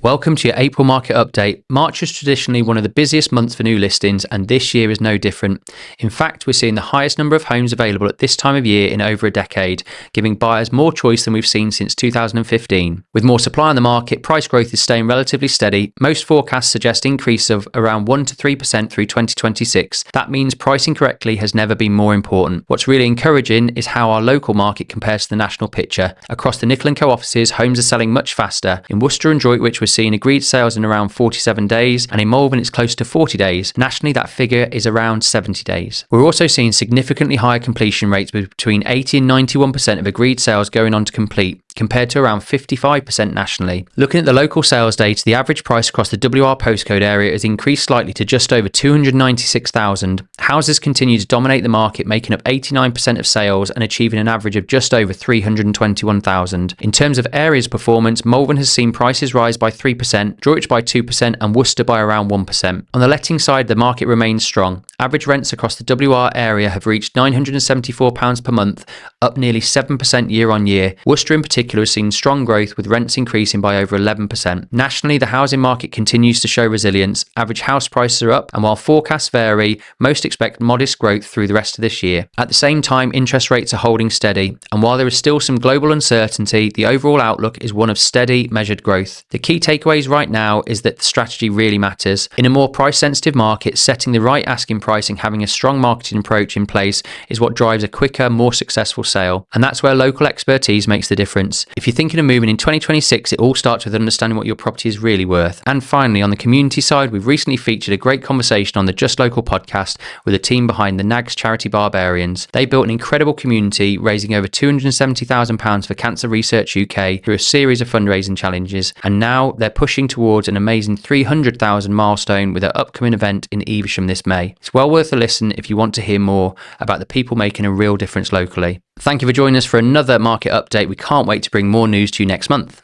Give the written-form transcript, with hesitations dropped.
Welcome to your April market update. March is traditionally one of the busiest months for new listings, and this year is no different. In fact, we're seeing the highest number of homes available at this time of year in over a decade, giving buyers more choice than we've seen since 2015. With more supply on the market, price growth is staying relatively steady. Most forecasts suggest increase of around 1 to 3% through 2026. That means pricing correctly has never been more important. What's really encouraging is how our local market compares to the national picture. Across the Nicol & Co offices, homes are selling much faster. In Worcester and Droitwich, we're seeing agreed sales in around 47 days, and in Malvern it's close to 40 days. Nationally, that figure is around 70 days. We're also seeing significantly higher completion rates, with between 80 and 91% of agreed sales going on to complete, compared to around 55% nationally. Looking at the local sales data, the average price across the WR postcode area has increased slightly to just over 296,000. Houses continue to dominate the market, making up 89% of sales and achieving an average of just over 321,000. In terms of areas performance, Malvern has seen prices rise by 3%, Droitwich by 2% and Worcester by around 1%. On the letting side, the market remains strong. Average rents across the WR area have reached £974 per month, up nearly 7% year on year. Worcester in particular has seen strong growth, with rents increasing by over 11%. Nationally, the housing market continues to show resilience. Average house prices are up, and while forecasts vary, most expect modest growth through the rest of this year. At the same time, interest rates are holding steady, and while there is still some global uncertainty, the overall outlook is one of steady, measured growth. The key takeaways right now is that the strategy really matters. In a more price-sensitive market, setting the right asking price and having a strong marketing approach in place is what drives a quicker, more successful sale. And that's where local expertise makes the difference. If you're thinking of moving in 2026, it all starts with understanding what your property is really worth. And finally, on the community side, we've recently featured a great conversation on the Just Local podcast with the team behind the Nags charity Barbarians. They built an incredible community, raising over £270,000 for Cancer Research UK through a series of fundraising challenges, and now they're pushing towards an amazing 300,000 milestone with their upcoming event in Evesham this May. It's well worth a listen if you want to hear more about the people making a real difference locally. Thank you for joining us for another market update. We can't wait to bring more news to you next month.